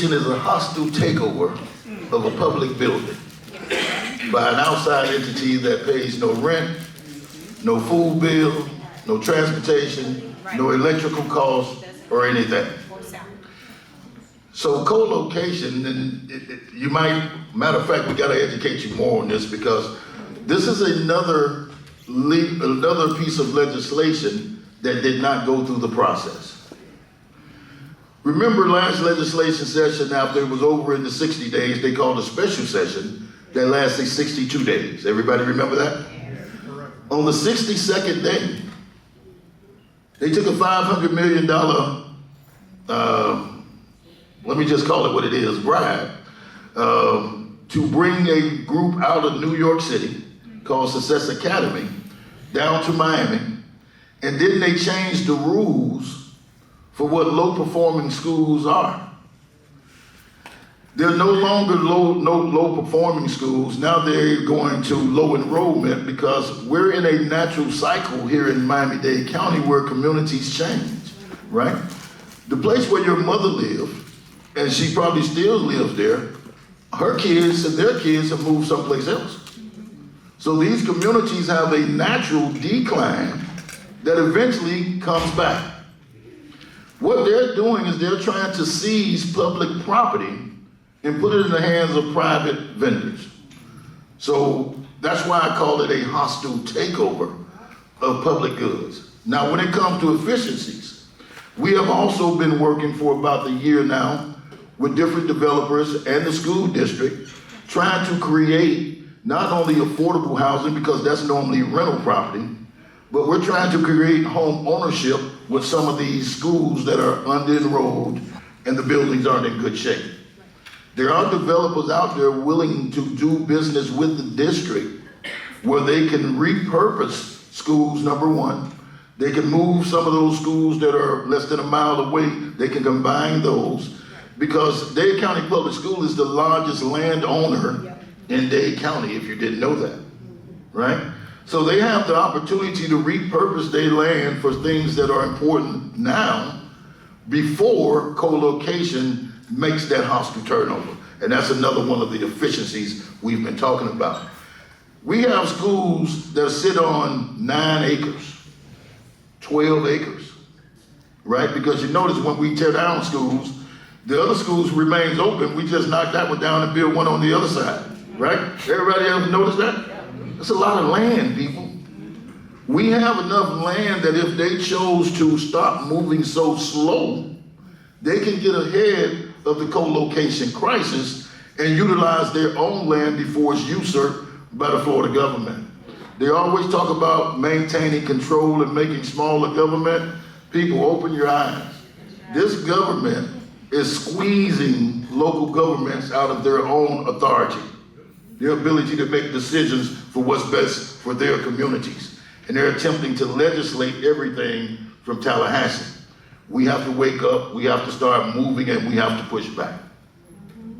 Co-location is a hostile takeover of a public building by an outside entity that pays no rent, no food bill, no transportation, no electrical costs, or anything. So co-location, and you might, matter of fact, we gotta educate you more on this because this is another piece of legislation that did not go through the process. Remember last legislation session, after it was over in the 60 days, they called a special session that lasted 62 days. Everybody remember that? On the 62nd day, they took a $500 million, let me just call it what it is, bribe, to bring a group out of New York City called Success Academy down to Miami. And then they changed the rules for what low-performing schools are. They're no longer low-performing schools. Now they're going to low enrollment because we're in a natural cycle here in Miami-Dade County where communities change, right? The place where your mother lived, and she probably still lives there, her kids and their kids have moved someplace else. So these communities have a natural decline that eventually comes back. What they're doing is they're trying to seize public property and put it in the hands of private vendors. So that's why I call it a hostile takeover of public goods. Now, when it comes to efficiencies, we have also been working for about a year now with different developers and the school district, trying to create not only affordable housing, because that's normally rental property, but we're trying to create home ownership with some of these schools that are under-enrolled and the buildings aren't in good shape. There are developers out there willing to do business with the district where they can repurpose schools, number one. They can move some of those schools that are less than a mile away. They can combine those because Dade County Public School is the largest landowner in Dade County, if you didn't know that, right? So they have the opportunity to repurpose their land for things that are important now before co-location makes that hostile turnover. And that's another one of the efficiencies we've been talking about. We have schools that sit on 9 acres, 12 acres, right? Because you notice when we tear down schools, the other schools remains open. We just knock that one down and build one on the other side, right? Everybody ever notice that? That's a lot of land, people. We have enough land that if they chose to stop moving so slow, they can get ahead of the co-location crisis and utilize their own land before it's usurped by the Florida government. They always talk about maintaining control and making smaller government. People, open your eyes. This government is squeezing local governments out of their own authority, their ability to make decisions for what's best for their communities. And they're attempting to legislate everything from Tallahassee. We have to wake up, we have to start moving, and we have to push back.